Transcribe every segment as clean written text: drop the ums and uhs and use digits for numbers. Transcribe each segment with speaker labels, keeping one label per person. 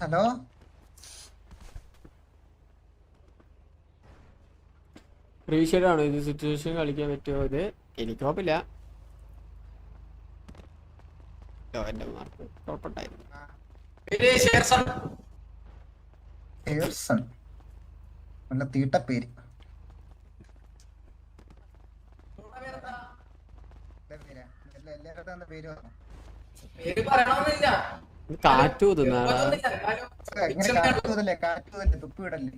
Speaker 1: Hello
Speaker 2: റീഷെഡാണോ ഇത്? Situation കളിക്കാൻ പറ്റുമോ? ഇത് എനിക്ക് കുഴപ്പമില്ല. എന്റെ മാർക്ക് കുഴപ്പമുണ്ടായിരുന്നു.
Speaker 1: നല്ല തീട്ട പേര്.
Speaker 2: കാറ്റൂതുന്നാടാ.
Speaker 1: തുപ്പിടല്ലേ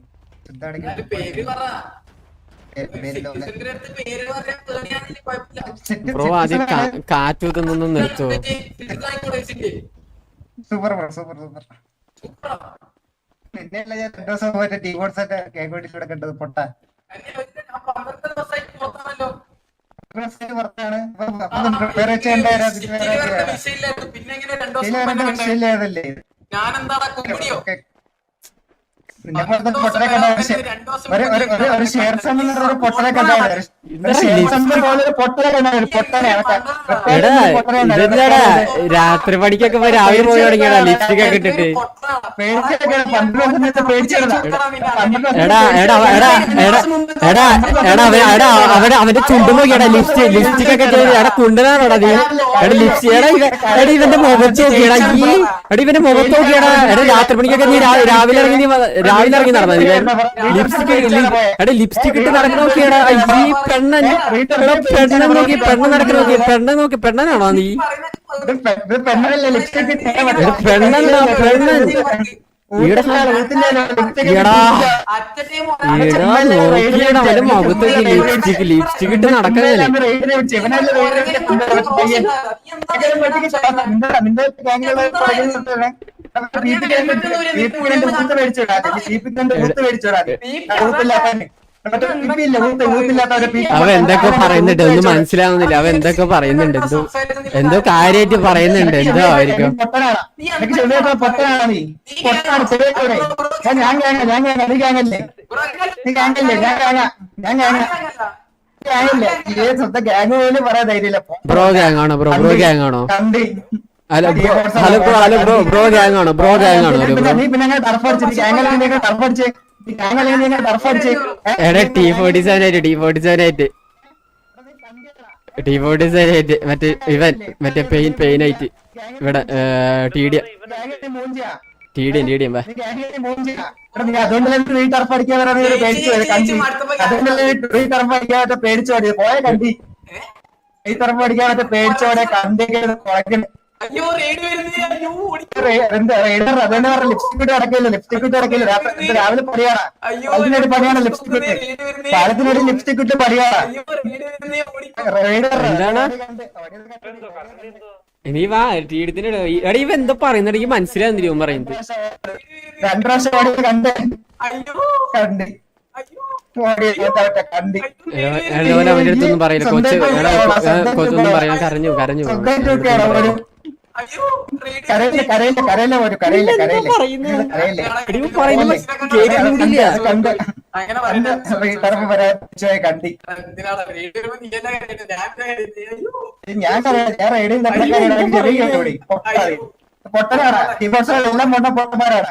Speaker 2: ബ്രോ ആദ്യം കാറ്റൂതുന്നൊന്നും നിർത്തോ?
Speaker 1: Super super super. പിന്നെയല്ല ഞാൻ 2 ദിവസം പോയിട്ട് ടീബോർഡ്സ് ഒക്കെ കേക്കോട്ടിലൂടെ കണ്ടത് പൊട്ട വിഷയമില്ലാതല്ലേ. പൊട്ടനെ കണ്ട ഒരു ഷെയർ ഒരു പൊട്ടനെ
Speaker 2: ഇതെന്താടാ രാത്രി പണിക്കൊക്കെ പോയി രാവിലെ പോയി തുടങ്ങിയടാ ലിപ്സ്റ്റിക് ഒക്കെ ഇട്ടിട്ട്. എടാ എടാ എടാ എടാ എടാ എടാ എടാ അവിടെ അവന്റെ ചുണ്ട് നോക്കിയാടാ ലിപ്സ്റ്റിക് ഒക്കെ ചെയ്ത് എടാ കുണ്ടനാണോടാ നീ? എടാ ലിപ്സ്റ്റിക് എടാ ഇവന്റെ മുഖത്ത് നോക്കിയടാ ഈ എടാ ഇവന്റെ മുഖത്ത് നോക്കിയടാ. എടാ രാത്രി പണിക്കൊക്കെ നീ രാവിലെ ഇറങ്ങി നടന്ന ലിപ്സ്റ്റിക് എടാ ലിപ്സ്റ്റിക് ഇട്ട് നടക്കുന്ന നോക്കിയടാ. ഈ പെണ്ണൻ പെണ്ണൻ നോക്കി പെണ്ണൻ നോക്കി പെണ്ണനാണോ നീ? പെണ്ണല്ല പെണ്ണൻ. അവന്റെ മുഖത്തേക്ക് ലിപ്സ്റ്റിക് ഇട്ട് നടക്കാനല്ലേ? അവ എന്തൊക്കെ പറയുന്നുണ്ട് ഒന്നും മനസ്സിലാവുന്നില്ല. അവ എന്തൊക്കെ പറയുന്നുണ്ട്, എന്തോ കാര്യമായിട്ട് പറയുന്നുണ്ട്. എന്തോ ആയിരിക്കും. ബ്രോ ഗ്യാങ് ആണോ? ബ്രോ ഗ്യാങ് ആണോ? ഹലോ ബ്രോ ഗ്യാങ് ആണോ? ബ്രോ ഗ്യാങ് ആണോ? എടാ T47 ആയിട്ട് മറ്റേ ഇവൻ മറ്റേ പെയിൻ ആയിട്ട് ഇവിടെ TDM
Speaker 1: പേടിച്ചോടെ ലിപ്സ്റ്റിക് ഇട്ട് അടക്കില്ല രാവിലെ പണിയാണ്. പണിയാണ് ലിപ്സ്റ്റിക് ഇട്ട് പാലത്തിനോട് ലിപ്സ്റ്റിക് ഇട്ട് പണിയാണ്.
Speaker 2: നീ വാ ടീടത്തിന്. എടാ ഇവ എന്തോ പറയുന്നത് എനിക്ക് മനസ്സിലാവുന്നില്ല. ഇവൻ പറയുന്നത്
Speaker 1: 2 പ്രാവശ്യം കണ്ട്
Speaker 2: അവന്റെ അടുത്തൊന്നും പറയില്ല. കൊച്ചൊന്നും പറയാൻ കരഞ്ഞു.
Speaker 1: പൊട്ടനാണ് എല്ലാം പൊട്ടന്മാരാണ്.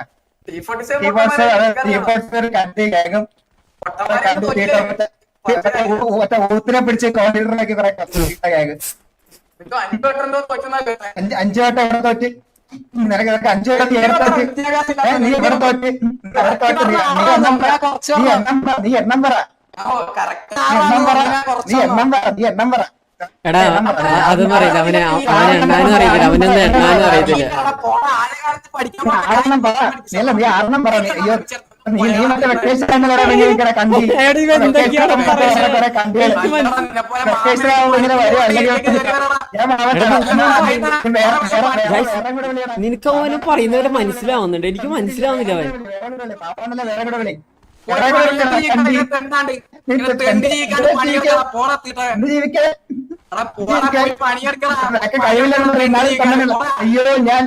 Speaker 1: ഊത്തിനെ പിടിച്ച് കോൺട്രാക്ടറാക്കി കുറെ 5 വട്ടം എവിടെ തോറ്റ് നിനക്ക് 5 വട്ടം നീ എവിടെ തോറ്റ് നീ എണ്ണം പറ.
Speaker 2: എടാ അതൊന്നും അറിയില്ല. അവനെ എണ്ണാനും അറിയത്തില്ല. അവനെന്താ എണ്ണാനും അറിയത്തില്ല.
Speaker 1: നീ ആറണം പറ. അയ്യോ നീ മറ്റേ വെക്കേഷൻ ഇങ്ങനെ വരും.
Speaker 2: നിനക്ക് അവന് പറയുന്നവരെ മനസ്സിലാവുന്നുണ്ട്. എനിക്ക് മനസ്സിലാവുന്നില്ല. അവൻ
Speaker 1: വേറെ കൂടെ വിളി അയ്യോ ഞാൻ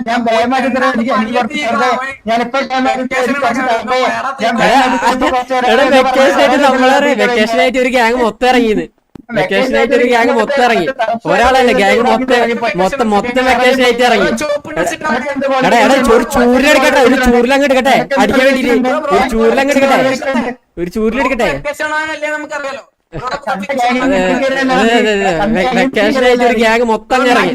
Speaker 2: വെക്കേഷനായിട്ട് ഒരു ഗ്യാങ് മൊത്തം ഇറങ്ങിയത്. വെക്കേഷൻ ആയിട്ട് ഒരു ഗ്യാങ് മൊത്തം ഇറങ്ങി. ഒരാളല്ലേ ഗ്യാങ് മൊത്തം വെക്കേഷൻ ആയിട്ട് ഇറങ്ങി. എടാ ഒരു ചൂരിലെടുക്കട്ടെ, ഒരു ചൂരിലങ്ങ് എടുക്കട്ടെ, അടിക്കാൻ വേണ്ടിട്ട് ഒരു ചൂരിലങ്ങ് എടുക്കട്ടെ, ഒരു ചൂരിലെടുക്കട്ടെ. വെക്കേഷൻ ആയിട്ട് ഒരു ഗ്യാങ് മൊത്തം ഇറങ്ങി.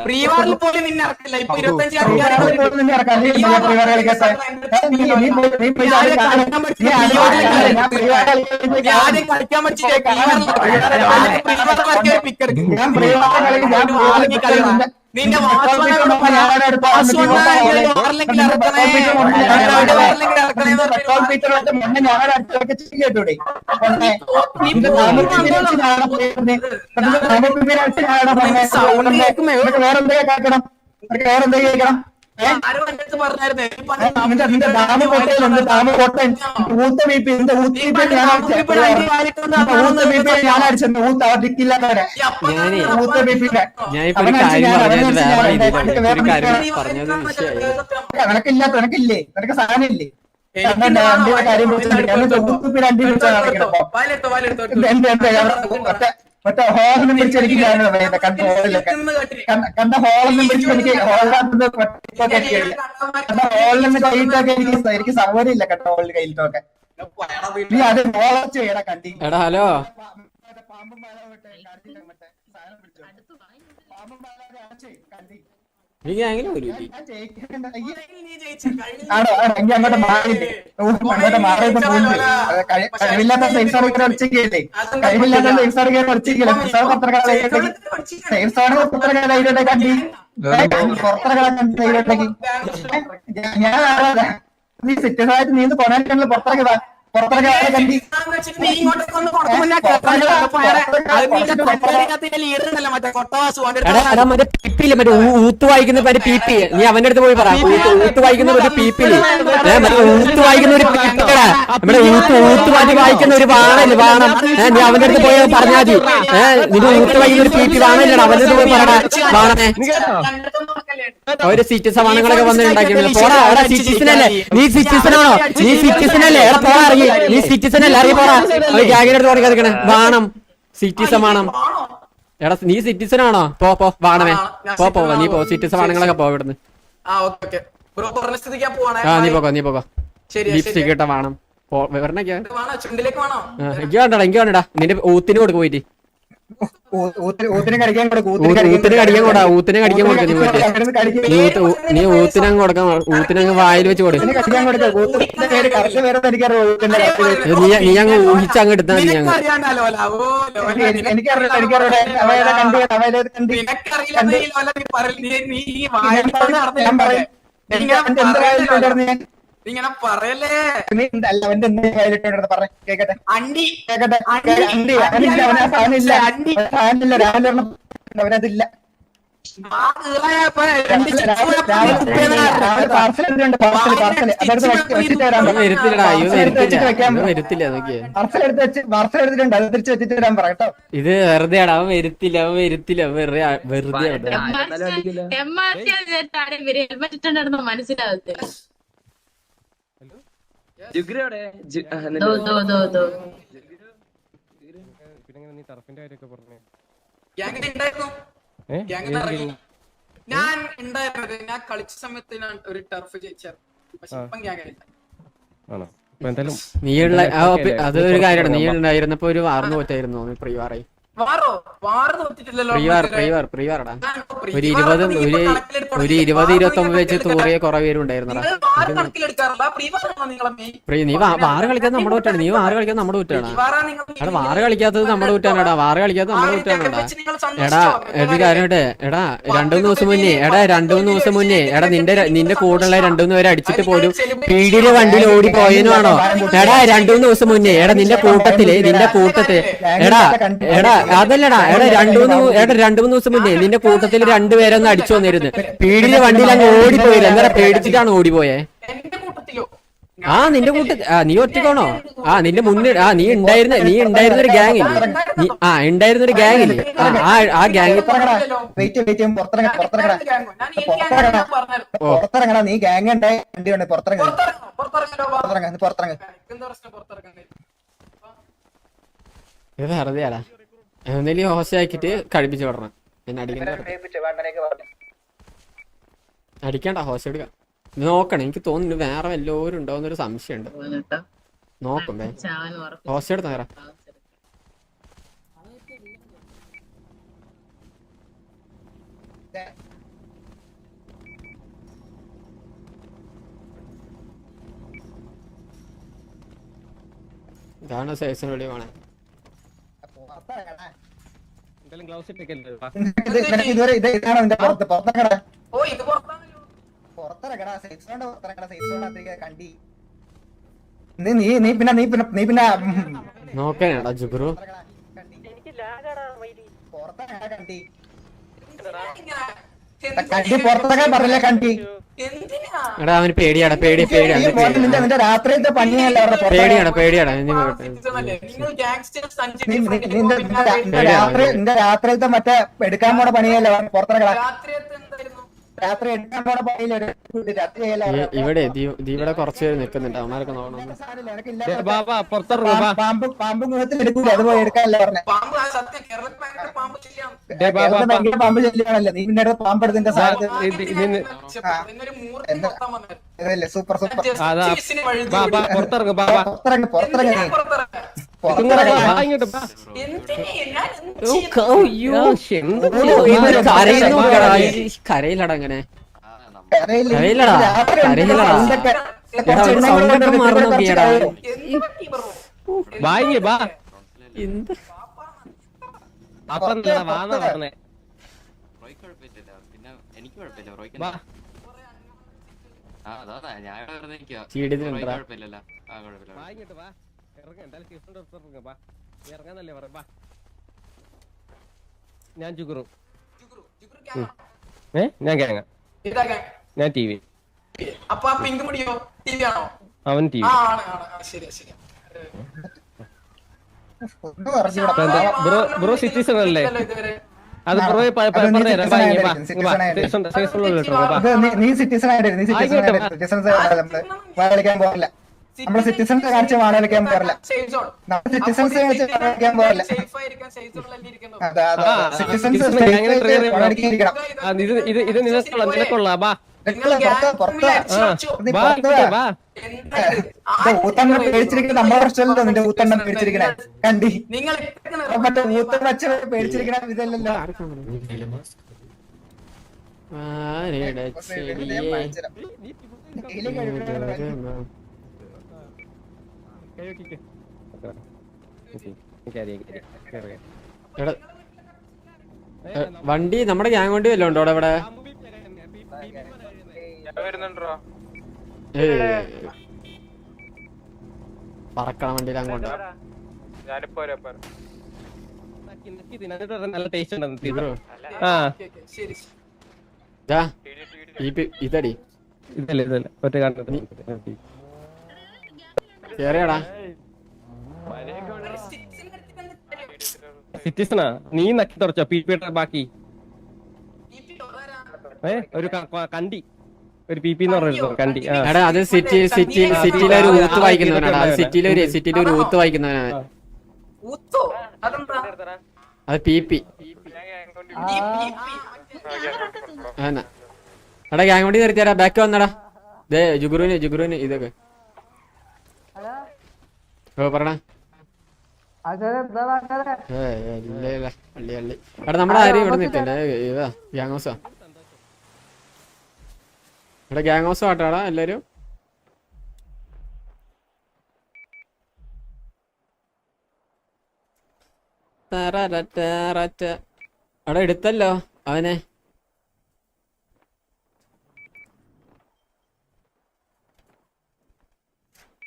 Speaker 3: പ്രീവാറിൽ പോലും നിന്നെ ഇറക്കില്ല. ഇപ്പൊ 25 കളിക്കാൻ പറ്റില്ല. നിന്റെ
Speaker 1: വേറെന്തൊക്കെ കേൾക്കണം, വേറെന്തൊക്കെ കേൾക്കണം. നിനക്കില്ലേ, നിനക്ക് സാധനമില്ലേ? കാര്യം മറ്റേ ഹോളൊന്നും പിടിച്ച് എനിക്ക് കണ്ട ഹോളിലൊക്കെ കണ്ട ഹോളൊന്നും പിടിച്ച് എനിക്ക് ഹോളിനകത്ത് ഹോളിലൊന്നും കയ്യിട്ടൊക്കെ എനിക്ക് സൗകര്യം ഇല്ല കേട്ടോ. ഹോളിൽ കയ്യിട്ടൊക്കെ നീ അത് ഹോളച്ച് ചെയ്യടാ കണ്ടി.
Speaker 2: എടാ ഹലോ
Speaker 1: പാമ്പും മറ്റേ സാധനം പിടിച്ചോ, പാമ്പും കണ്ടി. ആണോ എങ്കിൽ അങ്ങോട്ട് മാറിയില്ലേ, അങ്ങോട്ട് മാറിയിട്ട് പോയില്ലേ? കഴിവില്ലാത്ത സേഫ് സോൺ അടിച്ചില്ലേ, കഴിവില്ലാത്ത സേഫ് സോൺ അടിച്ചില്ലേ? സേഫ് സോൺ പുത്രകാലായിട്ടെ കണ്ടി, പുറത്തറകളെ കണ്ടിട്ടുണ്ടെങ്കിൽ ഞാൻ നീ സിറ്റിസായിട്ട് നീ കൊണാനിക്കണല്ലോ. പുറത്തിറങ്ങി പുറത്തിറങ്ങി കണ്ടി
Speaker 2: മറ്റേ ഊത്ത് വായിക്കുന്ന മറ്റേ പീപ്പി, നീ അവന്റെ അടുത്ത് പോയി പറ. ഊത്ത് വായിക്കുന്ന ഒരു പീപ്പില്, മറ്റേ ഊത്ത് വായിക്കുന്ന ഒരു പീപ്പിക്കടാ, നമ്മുടെ ഊത്ത് മാറ്റി വായിക്കുന്ന ഒരു വാണല്ലേ വാണം. നീ അവന്റെ അടുത്ത് പോയി പറഞ്ഞാൽ മതി. നിന്റെ ഊത്ത് വായിക്കുന്ന ഒരു പീപ്പി വാണല്ലേ, അവന്റെ അടുത്ത് പോയി പറയണ വാണേ. ഒരു സിറ്റി സമാനങ്ങളൊക്കെ വന്നിട്ടുണ്ടാക്കിയല്ലോ. പോടാ എടാ, സിറ്റിസനല്ലേ നീ? സിറ്റിസനാണോ നീ? സിറ്റിസനല്ലേ? എടാ പോടാ ഇറങ്ങി, നീ സിറ്റിസനല്ലേ? ഇറങ്ങി പോടാ. ഗ്യാങ്ങിന്റെ അടുത്ത് തുടങ്ങി വാണം, സിറ്റിസൺ വാണം. എടാ നീ സിറ്റിസൺ ആണോ? പോ വാണമേ, പോ നീ പോ. സിറ്റിസൺ വാണങ്ങളൊക്കെ പോ ഇവിടുന്ന്. നീ പോകോ ലിപ്സ്റ്റിക് ഇട്ട വേണം. എനിക്ക് വേണ്ടടാ, നിന്റെ ഊത്തിന് കൊടുക്ക് പോയിട്ട്. ഊത്തിന് കടിക്കാൻ കൊടുക്കുന്നു. നീ ഊത്തിനങ്ങ് കൊടുക്കാൻ, ഊത്തിനങ്ങ് വായിൽ വെച്ച് കൊടുക്കും. നീ അങ്ങ് ഊഹിച്ചങ്ങ് എടുത്താ മതി.
Speaker 3: ഇങ്ങനെ പറയല്ലേ.
Speaker 1: അവനതില്ല.
Speaker 2: ഇത് വെറുതെ അവൻ വരുത്തില്ല, വെറുതെ
Speaker 4: മനസ്സിലാവത്തെ.
Speaker 3: ഞാൻ ഉണ്ടായിരുന്നത്, ഞാൻ കളിച്ച സമയത്ത് ഞാൻ ഒരു ടർഫ് ജയിച്ചായിരുന്നു. പക്ഷെ ഇപ്പം
Speaker 2: നീയുള്ള അതൊരു കാര്യമാണ്. നീ ഉണ്ടായിരുന്നപ്പോ ഒരു വാർന്നു പോറ്റായിരുന്നു പ്രീവാറായി. പ്രീവാറടാ ഒരു 20-29 വെച്ച് തൂറിയ കുറെ പേരുണ്ടായിരുന്നടാ. നീ വാറ് കളിക്കാത്ത നമ്മുടെ കുറ്റാണ്. നീ വാറ് കളിക്കാത്ത നമ്മുടെ കുറ്റാണ്. എടാ വാറ് കളിക്കാത്തത് നമ്മുടെ കുറ്റാണടാ. വാറ് കളിക്കാത്തത് നമ്മുടെ കുറ്റാണടാ. എടാ ഒരു കാര്യട്ടെ, എടാ 2-3 ദിവസം മുന്നേ, എടാ നിന്റെ കൂടെയുള്ള 2-3 പേരെ അടിച്ചിട്ട് പോലും പീടിയിലെ വണ്ടിയിൽ ഓടി പോയതിനാണോ? എടാ 2-3 ദിവസം മുന്നേ, എടാ നിന്റെ കൂട്ടത്തില് എടാ അതല്ലടാ എടാ രണ്ടു മൂന്ന് ദിവസം മുന്നേ നിന്റെ കൂട്ടത്തിൽ രണ്ടുപേരൊന്നും അടിച്ചു വന്നിരുന്നു പീടിയിലെ വണ്ടിയിൽ അങ്ങ് ഓടിപ്പോയില്ല എന്താ പേടിച്ചിട്ടാണ് ഓടിപ്പോയേ
Speaker 3: എന്റെ കൂട്ടത്തിലോ
Speaker 2: നിന്റെ നീ ഒറ്റക്കാണോ നിന്റെ മുന്നിൽ നീ ഉണ്ടായിരുന്ന ഒരു ഗ്യാങ് ഇല്ലേ ഉണ്ടായിരുന്ന ഒരു ഗ്യാങ് ഇല്ലേ ആ ഗ്യാങ്
Speaker 1: പുറത്തിറങ്ങണ നീ ഗ്യാങ് ഉണ്ടായി വണ്ടി കൊണ്ട് പുറത്തിറങ്ങി
Speaker 2: ഇത് വെറുതെയാടാ എന്തെങ്കിലും ഹോസ്റ്റലാക്കിട്ട് കഴിപ്പിച്ച് വിടണം പിന്നെ അടിക്കണ്ട ഹോസ്റ്റ് എടുക്കാം നോക്കണം എനിക്ക് തോന്നുന്നു വേറെ വല്ലവരും ഉണ്ടോന്നൊരു സംശയമുണ്ട് നോക്കും ഹോസ്റ്റ് എടുത്ത നേരം ഇതാണ് സൈസിന് വെളി വേണേ നോക്കാനാടാ ജുഗ്രു എടാ അവന് പേടിയാടാ
Speaker 1: രാത്രിയിലത്തെ പണിയല്ല
Speaker 2: പേടിയാടാ
Speaker 1: നിന്റെ രാത്രിയിലത്തെ മറ്റേ എടുക്കാൻ പോണ പണിയല്ല പുറത്തിറങ്ങടാ രാത്രി എടുക്കാൻ പോണ പണിയില്ല
Speaker 2: ഇവിടെ ഇവിടെ കുറച്ച് പേര് നിക്കുന്നുണ്ട് അവന്മാരൊക്കെ നോക്കണം
Speaker 1: പാമ്പ് മുഖത്തിൽ എടുക്കൂല അതുപോലെ എടുക്കാനല്ല പറഞ്ഞ പാമ്പ് ചെല്ലുകയാണല്ലോ നീ പിന്നെ പാമ്പ് എടുത്തിന്റെ സൂപ്പർ പുറത്തിറങ്ങി
Speaker 2: കരയിലടാ അങ്ങനെ
Speaker 4: ഞാൻ ജുഗുറു ഞാൻ കേങ്ങ ഞാൻ ടി വി
Speaker 3: അപ്പൊ പിങ്ക് മുടിയോ ടി വി ആണോ
Speaker 4: അവൻ ടി വി ബ്രോ സിറ്റിസൺ അല്ലേ അത് ബ്രോ
Speaker 1: നീ സിറ്റിസൺ കളിക്കാൻ പോകില്ല നമ്മള് സിറ്റിസൺസ് കാണിച്ച് വാട കളിക്കാൻ പോകില്ല നമ്മൾ സിറ്റിസൺസ് കാണിച്ച് കളിക്കാൻ പോകില്ല
Speaker 4: ഇത് നിനക്കുള്ള ബാ
Speaker 1: ഊത്തണ്ണ പേടിച്ചിരിക്കണ നമ്മളെ പ്രശ്നമല്ലോ നിന്റെ ഊത്തണ്ണ പേടിച്ചിരിക്കണേ കണ്ടി മറ്റേ ഊത്തണ്ണ വച്ച പേടിച്ചിരിക്കണ ഇതല്ലല്ലോ
Speaker 2: വണ്ടി നമ്മുടെ ഗ്യാങ് വണ്ടി വല്ലതും ഉണ്ടോ ഇവിടെ പറക്കണ വണ്ടിയിൽ അങ്ങോട്ട്
Speaker 4: നല്ല ടേസ്റ്റ്
Speaker 2: ഇതടി
Speaker 4: ഇതല്ല ഒറ്റ
Speaker 2: കേറിയാടാ
Speaker 4: സിറ്റിസണാ നീ നക്കി തുടച്ചോ പീപ്പിയുടെ ബാക്കി ഒരു കണ്ടി ഒരു പി പി എന്ന് പറഞ്ഞ കണ്ടി
Speaker 2: എടാ അത് സിറ്റിയിലെ ഒരു ഊത്ത് വായിക്കുന്നവനാണ് അത് സിറ്റിയിലെ ഒരു ഊത്ത് വായിക്കുന്നവനാണ് അത് പി പി എടാ ഗ്യാങ് വണ്ടി നിർത്തിയാടാ ബാക്ക് വന്നടാ ദേ ജുഗുറുവിന് ഇതൊക്കെ പറടാ എടാ നമ്മുടെ ആരും ഇവിടെ നിൽക്കല്ലേ ഇതാ ഗ്യാങ് ഹൗസാ ഇവിടെ ഗ്യാങ് ഹൗസ് ആട്ടാടാ എല്ലാരും അവിടെ എടുത്തല്ലോ അവനെ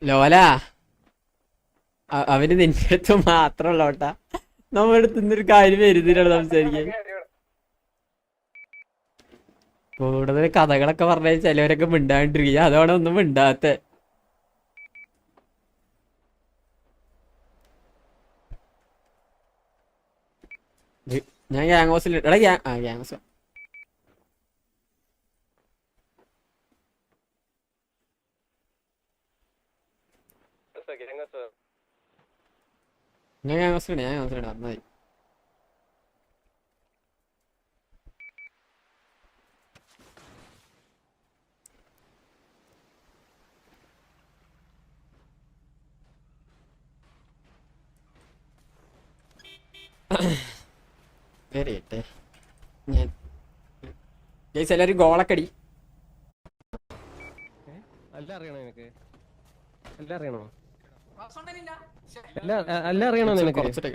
Speaker 2: ലോല അവന് നിന്റെ അടുത്ത് മാത്രമുള്ളോട്ടാ നമ്മുടെ തിന്നൊരു കാര്യം വരുന്നില്ലാണ് സംസാരിക്കാൻ. കൂടുതൽ കഥകളൊക്കെ പറഞ്ഞ ചിലവരൊക്കെ മിണ്ടാണ്ടിരിക്കുക, അതോടെ ഒന്നും മിണ്ടാത്ത. ഞാൻ ഗ്യാങ് ഹൗസിൽ എടാ ഗ്യാങ് ഹൗസ് ഞാൻ മതി. വരട്ടെ ഞാൻ എല്ലാവരും ഗോളക്കടി.
Speaker 4: എല്ലാം അറിയണോ നിനക്ക്? എല്ലാം അറിയണോ?
Speaker 3: വാസോണ്ടനില്ല. ശ്ശെ,
Speaker 4: എല്ലാം അറിയണോ നിനക്ക്?
Speaker 2: കുറച്ചിട്ടേ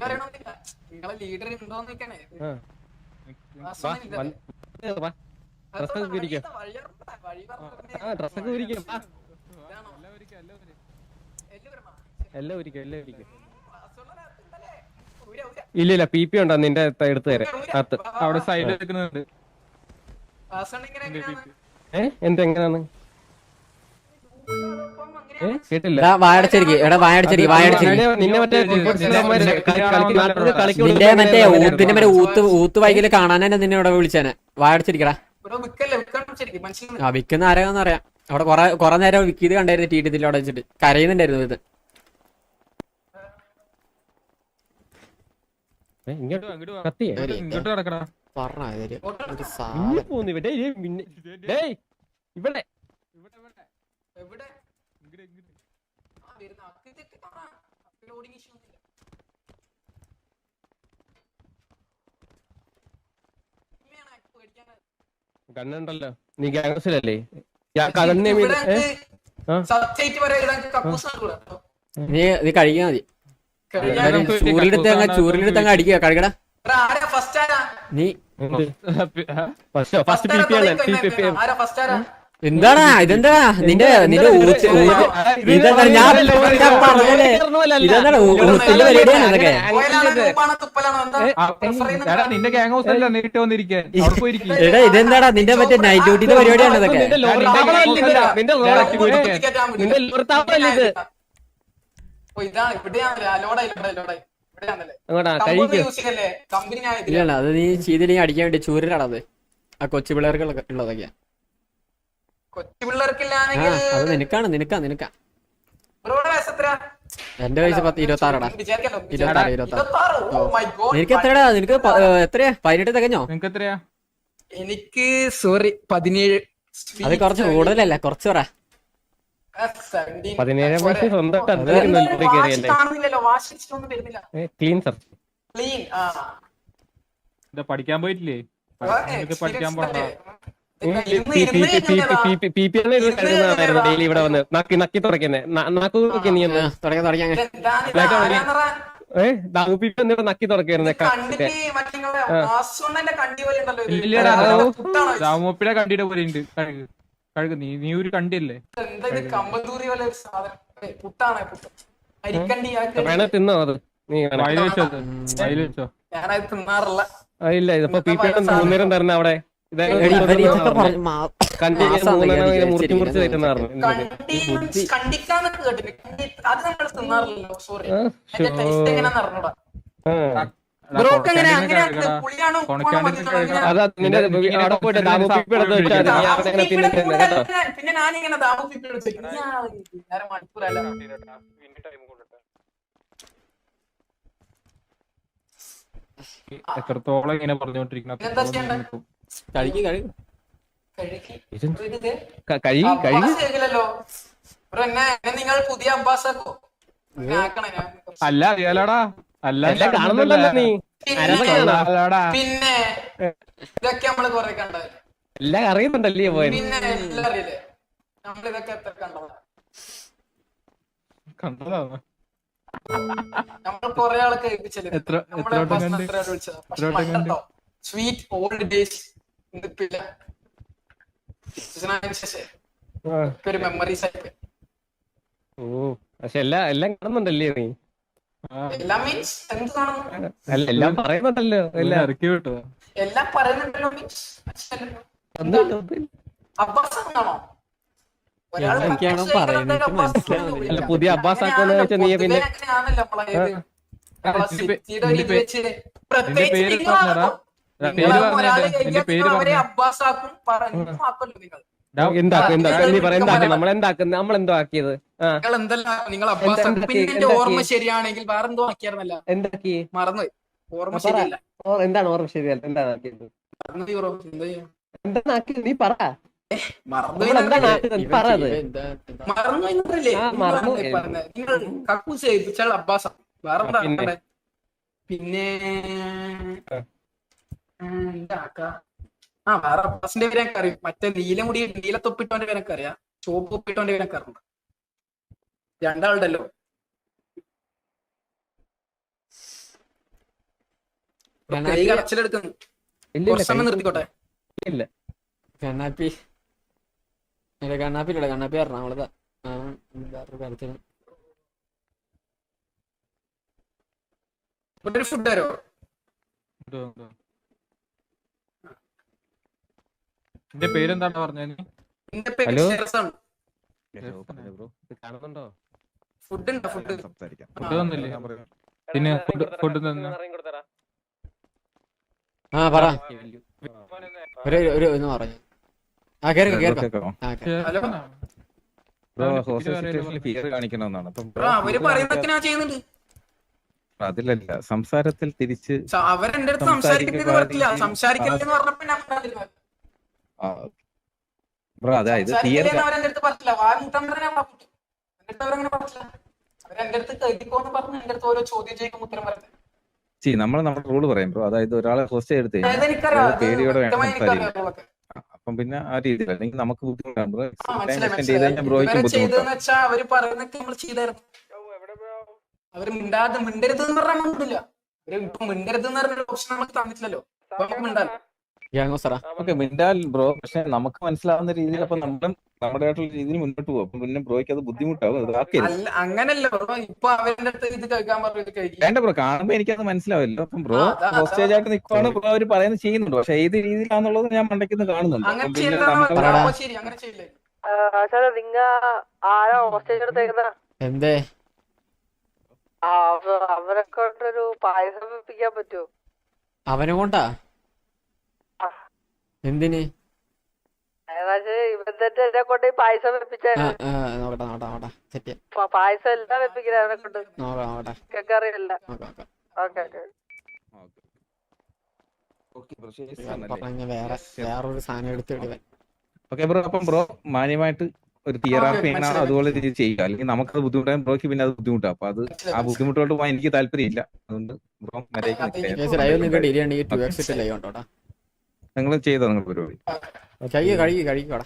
Speaker 3: അറിയണമെന്നില്ല. നിങ്ങളെ ലീഡർ ഉണ്ടോന്ന് നിൽക്കണേ.
Speaker 4: ആ.
Speaker 3: വാസോണ്ടനില്ല.
Speaker 4: വാ. ഡ്രസ്സൊക്കെ ഇരിക്കാം.
Speaker 3: വഴി പറഞ്ഞിട്ടുണ്ടെങ്കിൽ
Speaker 4: ആ ഡ്രസ്സൊക്കെ ഇരിക്കാം.
Speaker 3: ഇതാണോ? എല്ല് വരണോ?
Speaker 4: എല്ലാം ഇരിക്കും, എല്ലാം ഇരിക്കും.
Speaker 3: വാസോണ്ടനെ അകത്തുണ്ടല്ലേ? ഊര, ഊര.
Speaker 4: ഇല്ല പി ഉണ്ടോ നിന്റെ എടുത്തു തരാം അകത്ത്.
Speaker 5: അവിടെ സൈഡിൽ എടുക്കുന്നുണ്ട്.
Speaker 3: വാസോണ്ട് ഇങ്ങനെ എങ്ങനെയാണ്?
Speaker 4: എന്തെങ്ങനാണ് കേട്ടില്ല?
Speaker 2: വായടച്ചിരിക്കും എടാ, വായടച്ചിരിക്കും
Speaker 4: നിന്നെ മറ്റേ
Speaker 2: നിന്റെ മറ്റേ ഊത്തിന്റെ മറ്റേ ഊത്ത് വൈകല് കാണാൻ തന്നെ നിന്നെ ഇവിടെ വിളിച്ചാനെ. വായടച്ചിരിക്കടാ.
Speaker 3: ഇവിടെ വിക്കല്ലേ, വിക്കണം ശരിക്കും മനസ്സിലായി.
Speaker 2: ആ വിക്കുന്ന ആരാന്ന് അറിയാം. അവിടെ കൊറേ നേരം വിക്കിയത് കണ്ടായിരുന്നു ടീറ്റത്തിൽ അവിടെ വെച്ചിട്ട് കരയുന്നുണ്ടായിരുന്നു ഇത്.
Speaker 5: ഇങ്ങോട്ട് കിടക്കടാ.
Speaker 2: പറഞ്ഞ
Speaker 4: ഇവിടെ
Speaker 3: എവിടെ? ആ, വരുന്ന അക്കിതൊക്കെ കാണാം. ലോഡിങ് ഇഷ്യൂ ഒന്നുമില്ല. ഇമ്മയാണ് പേടിക്കാന്.
Speaker 4: കണ്ണുണ്ടല്ലോ നീ ഗ്യാങ്സിലല്ലേ?
Speaker 3: ഇവിടെ സബ്ജക്റ്റ് വരെ ഇടാൻ കക്കൂസ് നടക്കൂല.
Speaker 2: നീ കഴിക്കാൻ മതി. ചൂരിലെടുത്ത് അങ്ങ് അടിക്കുക. കഴുകടാ
Speaker 3: ഇവിടെ ആരാ ഫസ്റ്റ് ആരാ?
Speaker 2: നീ.
Speaker 4: ഫസ്റ്റ് പി പി ആണ്.
Speaker 3: ആരാ ഫസ്റ്റ് ആരാ?
Speaker 2: എന്താടാ ഇതെന്താ നിന്റെ ഇതെന്താ ഞാൻ പറഞ്ഞല്ലേ? ഇതെന്താണ് ഊത്തിന്റെ പരിപാടിയാണ് ഇതൊക്കെ?
Speaker 3: ഓയിലാണോ ഗ്രൂപ്പാണോ തുപ്പലാണോ എന്താ?
Speaker 5: എടാ നിന്റെ ഗ്യാങ് ഹൗസ് അല്ല നേരിട്ട് വന്നിരിക്കാൻ. അവിടെ പോയിരിക്കും.
Speaker 2: എടാ ഇതെന്താടാ നിന്റെ മറ്റേ നൈറ്റ് ഡ്യൂട്ടിന്റെ പരിപാടിയാണ് ഇതൊക്കെ?
Speaker 3: ഓ ഇതാണ് ഇവിടെയാണല്ലേ ലോഡായി ഇവിടെയാണല്ലേ
Speaker 4: അങ്ങോട്ടാ
Speaker 3: കമ്പനി യൂസ് ചെയ്യല്ലേ? കമ്പനി ഞാൻ ഇതില്ല.
Speaker 2: ഇല്ലല്ല അത് നീ ചെയ്തില്ലെങ്കിൽ അടിക്കാൻ വേണ്ടി ചൂരിലാണ് അത്. ആ കൊച്ചു പിള്ളേർക്ക് ഉള്ളതൊക്കെയാ.
Speaker 3: കൊച്ചു പിള്ളേർക്കില്ലാണെങ്കിൽ
Speaker 2: അത് നിനക്കാ
Speaker 3: ബ്രോയുടെ വയസ്സ് എത്രയാ?
Speaker 2: എന്റെ വയസ്സ് 26
Speaker 3: വിചാരിക്കാലോ.
Speaker 2: 26.
Speaker 3: Oh my God.
Speaker 2: നിനക്ക് എത്രയാടാ? നിനക്ക് എത്രയാ? 18 തികഞ്ഞോ?
Speaker 5: നിനക്ക് എത്രയാ?
Speaker 3: എനിക്ക് സോറി 17.
Speaker 2: അത് കുറച്ച് കൂടുതലല്ല, കുറച്ച് പറ.
Speaker 4: 17 വയസ്സ് സ്വന്തമായിട്ട് കയറിയല്ലേ?
Speaker 3: കാണുന്നില്ലല്ലോ, വാഷ് ഒന്നും വരുന്നില്ല.
Speaker 4: Clean search.
Speaker 3: ക്ലീൻ.
Speaker 5: എന്താ പഠിക്കാൻ പോയിട്ടില്ലേ? പഠിക്കാൻ പോണ്ട.
Speaker 4: ഡെയിലി ഇവിടെ വന്ന് നക്കി തുറക്കുന്നേ നാക്ക് നീ
Speaker 2: തുടങ്ങാൻ
Speaker 4: നക്കി തുറക്കായിരുന്നേ.
Speaker 5: രാമോപ്പിയുടെ കണ്ടിയുടെ പോലെ ഉണ്ട്. കഴുകു നീ ഒരു കണ്ടിയല്ലേ?
Speaker 3: കമ്പന്തൂരി പോലെ ഒരു സാധനം. പുട്ടാണ് പുട്ട്. അരിക്കണ്ടി.
Speaker 4: വേണേ തിന്നോ അത്? നീ
Speaker 5: വയല് വെച്ചോ? വയല് വെച്ചോ?
Speaker 3: ഞാനത് തിന്നാറില്ല.
Speaker 4: ഇല്ല ഇതിപ്പോ പി പി മൂന്നേരം തരുന്ന അവിടെ മുറിച്ച് മുറിച്ച് തരുന്നായിരുന്നു.
Speaker 3: കണ്ടിക്കാന്നൊക്കെ കേട്ടില്ല. അത് നമ്മൾ തിന്നാറില്ലല്ലോ. സോറി, ടേസ്റ്റ് എങ്ങനെയാന്ന് അറിഞ്ഞൂടാ. ബ്രോക്ക് എങ്ങനെ അങ്ങനെ പുളിയാണോ
Speaker 4: അതാ നിന്റെ അവിടെ പോയിട്ട്
Speaker 3: പിന്നെ ഞാനിങ്ങനെ ദാമു പിപ്പി മണിക്കൂറല്ല.
Speaker 5: എത്രത്തോളം ഇങ്ങനെ പറഞ്ഞോണ്ടിരിക്കണം.
Speaker 3: നിങ്ങൾ പുതിയ അംബാസഡോ
Speaker 5: അല്ല അറിയാലോടാ. അല്ല
Speaker 4: കാണുന്നുണ്ടല്ലോ നീ.
Speaker 3: പിന്നെ ഇതൊക്കെ നമ്മള് കൊറേ കണ്ടത്.
Speaker 4: എല്ലാം അറിയുന്നുണ്ടല്ലേ പോയത്?
Speaker 3: പിന്നെ എല്ലാം അറിയില്ലേ നമ്മളിതൊക്കെ എത്ര കണ്ടതാ.
Speaker 5: കണ്ടതാണ്.
Speaker 3: നമ്മൾ കൊറേ ആളൊക്കെ ഏൽപ്പിച്ചല്ലേ. സ്വീറ്റ് ഓൾഡ് ഡേയ്സ് ഒരു മെമ്മറീസ് ആയിട്ട്.
Speaker 4: ഓ പക്ഷെ എല്ലാം കാണുന്നുണ്ടല്ലേ നീ?
Speaker 3: എല്ലാം മീൻസ് എന്ത് കാണുന്നു?
Speaker 4: അല്ല എല്ലാം പറയുന്നുണ്ടല്ലോ എല്ലാം
Speaker 5: ഇറക്കി വിട്ടോ.
Speaker 3: എല്ലാം പറയുന്നുണ്ടല്ലോ മീൻസ് അബ്ബാസ് എന്നാണോ? ഒരാൾ
Speaker 2: എന്തൊക്കെയാണോ പറയുന്നത് എനിക്ക് മനസ്സിലാവുന്നില്ല.
Speaker 4: അല്ല, പുതിയ അബ്ബാസ് ആക്കുമെന്ന് വെച്ചാൽ നീ പിന്നെ
Speaker 5: നിന്റെ പേര് പറഞ്ഞടാ. പേര് പറഞ്ഞേ. നിന്റെ പേര് പറഞ്ഞേ.
Speaker 3: അബ്ബാസാക്കും പറഞ്ഞല്ലോ നിങ്ങൾ.
Speaker 4: എന്താക്കും നീ പറ എന്താക്കും നമ്മളെന്തോ ആക്കിയത്
Speaker 3: നിങ്ങൾ എന്തെല്ലാം നിങ്ങൾ അബ്ബാസാക്കും. പിന്നെ എന്റെ ഓർമ്മ ശരിയാണെങ്കിൽ വേറെ എന്തോ ആക്കിയായിരുന്നല്ല,
Speaker 4: എന്താക്കി
Speaker 3: മറന്നു. ഓർമ്മ ശരിയല്ല,
Speaker 4: എന്താണ് ഓർമ്മ ശരിയല്ല എന്താണ് ആക്കിയത്
Speaker 3: മറന്നു ബ്രോ. എന്താ ചെയ്യാ?
Speaker 4: എന്താണ് ആക്കിയത് നീ പറ
Speaker 3: മറന്നു
Speaker 4: എന്താണ് ആക്കിയത് നീ പറ അത്
Speaker 3: മറന്നു എന്നല്ലേ
Speaker 4: മറന്നു.
Speaker 3: നിങ്ങൾ കക്കൂസ് ചെയ്യിപ്പിച്ചാൽ അബ്ബാസ. വേറെ എന്താ
Speaker 4: പിന്നെ?
Speaker 3: ആക്കണ്ടേ? പിന്നെ എന്താക്കാ? വേറെ അബ്ബാസിന്റെ പേര് എനിക്ക് അറിയും. മറ്റേ നീലമുടി നീലത്തൊപ്പിട്ടോന്റെ പേര് എനിക്ക് അറിയാം. ചോപ്പ് ഒപ്പിട്ടോന്റെ പേര് എനിക്ക് അറിയാം. രണ്ടാളുണ്ടല്ലോ. കൈ കടച്ചിലെടുക്കുന്നു. കുറച്ച് സമയം നിർത്തിക്കോട്ടെ.
Speaker 4: ഇല്ല
Speaker 2: കണ്ണാപ്പി കണ്ണാപ്പിയില്ല, കണ്ണാപ്പി എറണാകുളത്താ. വേറൊരു കാര്യത്തിന്
Speaker 3: ഒരു ഫുഡ് തരോ?
Speaker 5: നിന്റെ പേരെന്താണ് പറഞ്ഞ?
Speaker 3: എന്റെ പേര്
Speaker 4: ഹലോ?
Speaker 3: ഷെറസാണ്.
Speaker 4: കാണുന്നുണ്ടോ
Speaker 3: ഫുഡ് ഉണ്ടോ? ഫുഡ്
Speaker 5: ഫുഡ് തന്നില്ലേ? പിന്നെ ഫുഡ് തന്നെ.
Speaker 2: പറ ഒരു ഒന്ന് പറഞ്ഞു.
Speaker 3: ഹലോ. അവര് പറയുന്നതൊക്കെ ഞാൻ ചെയ്യുന്നുണ്ട്.
Speaker 6: അതിലല്ല സംസാരത്തിൽ തിരിച്ച്
Speaker 3: അവരെന്റെ അടുത്ത് സംസാരിക്കരുതെന്ന് പറഞ്ഞില്ല. സംസാരിക്കരുതെന്ന് പറഞ്ഞപ്പോ ഞാൻ പറഞ്ഞില്ല.
Speaker 6: ബ്രോ അതായത്
Speaker 3: അവരെന്റെ അടുത്ത് പറഞ്ഞില്ല. വാങ്ങിട്ടാൻ പറഞ്ഞാൽ ഞാൻ പറഞ്ഞു. എന്റെ അടുത്ത് അവരങ്ങനെ പറഞ്ഞില്ല. അവരെന്റെ അടുത്ത് എഴുതിക്കോന്ന് പറഞ്ഞ് എന്റെ അടുത്ത് ഓരോ ചോദ്യം ചോദിക്കുമ്പോൾ ഉത്തരം പറഞ്ഞു.
Speaker 6: നമ്മൾ നമ്മുടെ റൂള് പറയും ബ്രോ. അതായത് ഒരാളെ ഹോസ്റ്റ് എടുത്ത്
Speaker 3: അതായത് എനിക്കറിയാം, അത്
Speaker 6: പേടിയോടെ വേണം
Speaker 3: വ്യക്തമായി
Speaker 6: സംസാരിക്കാൻ.
Speaker 3: എനിക്കറിയാം.
Speaker 6: അപ്പം പിന്നെ ആ രീതിയിൽ അല്ലെങ്കിൽ നമുക്ക് ബുദ്ധിമുട്ടാണ് ബ്രോ.
Speaker 3: മനസ്സിലായി,
Speaker 6: ചെയ്ത് കഴിഞ്ഞാൽ ബ്രോയ്ക്കും
Speaker 3: ഇതുവരെ ചെയ്തതെന്ന്
Speaker 6: ബുദ്ധിമുട്ടാണ്.
Speaker 3: വെച്ചാൽ അവര് പറയുന്നൊക്കെ നമ്മൾ ചെയ്തായിരുന്നു. അവര് മിണ്ടരുത് എന്ന് പറഞ്ഞാൽ മിണ്ടില്ല. അവര് ഇപ്പൊ മിണ്ടരുത് എന്ന് പറഞ്ഞൊരു ഓപ്ഷൻ നമുക്ക് തന്നിട്ടില്ലല്ലോ. അപ്പൊ നമുക്ക് മിണ്ടാലോ.
Speaker 6: Okay മിണ്ടാൽ bro. പക്ഷെ നമുക്ക് മനസ്സിലാവുന്ന രീതിയിൽ അപ്പൊ നമ്മുടേതായിട്ടുള്ള രീതിയിൽ മുന്നോട്ട് പോകും. അപ്പൊ പിന്നെ ബ്രോയ്ക്ക് അത് ബുദ്ധിമുട്ടാവും. അത് ആക്കിയത്
Speaker 3: അല്ല, അങ്ങനല്ല ബ്രോ. ഇപ്പൊ അവരുടെ അടുത്ത് ഇത് കേൾക്കാൻ പറഞ്ഞു കഴിക്കും.
Speaker 6: വേണ്ട ബ്രോ. കാണുമ്പോ എനിക്കത് മനസ്സിലാവില്ല. അപ്പം ബ്രോ
Speaker 3: അതാ.
Speaker 6: ഹോസ്റ്റേജ് ആയിട്ട് നിൽക്കുവാണ്. ബ്രോ അവര് പറയുന്നത് ചെയ്യുന്നുണ്ട്. പക്ഷെ ഏത് രീതിയിലാന്നുള്ളത് ഞാൻ മണ്ടയ്ക്ക് കാണുന്നുണ്ട്.
Speaker 3: അങ്ങനെ
Speaker 6: അപ്പം പിന്നെ
Speaker 3: ചെയ്യരുതെന്നാ പറഞ്ഞത്. ശരി, അങ്ങനെ ചെയ്യില്ലേ?
Speaker 7: നിങ്ങ ആരാ ഹോസ്റ്റേജ് എടുത്തേക്കുന്ന
Speaker 2: എന്തേ
Speaker 7: അവരെ കൊണ്ടൊരു പായസം വെപ്പിക്കാൻ പറ്റുമോ?
Speaker 2: അവനെ കൊണ്ടാ? എന്തിന്?
Speaker 7: ഇവന്റെ എന്നെ കൊണ്ട് പായസം വെപ്പിച്ചായിരുന്നു.
Speaker 2: നോക്കട്ടെ സെറ്റ്
Speaker 7: പായസം എല്ലാം വെപ്പിക്കില്ല അവനെ കൊണ്ട്.
Speaker 2: നോക്കട്ടെ
Speaker 7: അറിയില്ല.
Speaker 2: പറഞ്ഞ വേറൊരു സാധനം എടുത്ത് ഇടുവൻ.
Speaker 6: Okay bro. അപ്പം ബ്രോ മാന്യമായിട്ട് ഒരു തിയറാപ്പി എങ്ങനെയാണോ അതുപോലെ രീതിയിൽ ചെയ്യുക. അല്ലെങ്കിൽ നമുക്കത് ബുദ്ധിമുട്ടാകും. ബ്രോയ്ക്ക് പിന്നെ അത് ബുദ്ധിമുട്ടാണ്. അപ്പൊ അത് ആ ബുദ്ധിമുട്ടോട്ട് പോകാൻ എനിക്ക് താല്പര്യമില്ല. അതുകൊണ്ട് ബ്രോ
Speaker 2: ലൈവ് നിങ്ങൾക്ക് ഡിലേ ഉണ്ടെങ്കിൽ 2x ലൈവ് ഉണ്ടോടാ.
Speaker 6: നിങ്ങൾ ചെയ്തോ നിങ്ങൾ പരിപാടി.
Speaker 2: കഴിക്കോടാ.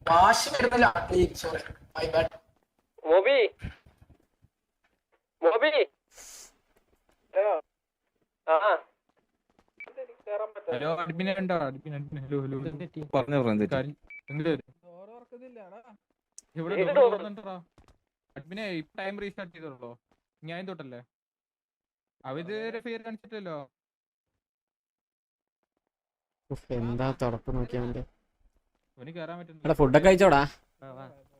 Speaker 3: വാശി വരുന്നില്ല. Sorry, my bad.
Speaker 5: Hello admin ഉണ്ടോ? അഡ്മിൻ ഹലോ ഹലോ
Speaker 6: പറഞ്ഞു ബ്രോ. എന്ത്
Speaker 5: അഡ്മിനെ ഇപ്പൊ ടൈം റീസ്റ്റാർട്ട് ചെയ്തോളൂ. ഞാൻ തൊട്ടല്ലേ അവര് ഫിയർ കാണിച്ചിട്ടല്ലോ.
Speaker 2: എന്താ തുറപ്പ് നോക്കിയാ
Speaker 5: അവന് കേറാൻ പറ്റുന്നില്ല.
Speaker 2: ഫുഡൊക്കെ കഴിച്ചോടാ.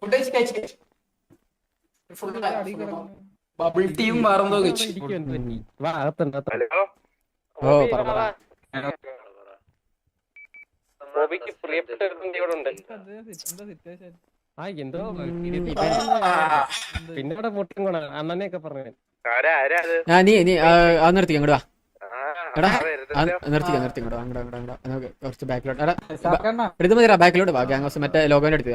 Speaker 3: ഫുഡ് കഴിച്ചു. ബബിൾ ടീം മാറുന്നോ കഴിച്ചു.
Speaker 2: ഓ പറ
Speaker 4: എന്തോ പിന്നെ ഇവിടെ മുട്ടും കൂടെ അണ്ണനെയൊക്കെ പറഞ്ഞു.
Speaker 2: നീ നിർത്തി ഇങ്ങോട്ട് വാ. എടാ നിർത്തി ഇങ്ങോട്ട് അങ്ങോട്ട് കുറച്ച് ബാക്കിലോട്ട്. എടാ എടുത്ത് മതിരാ. ബാക്കിലോട്ട് വാ. ഗ്യാങ് ഹൗസ് മറ്റേ ലോഗോന്റെ അടുത്ത്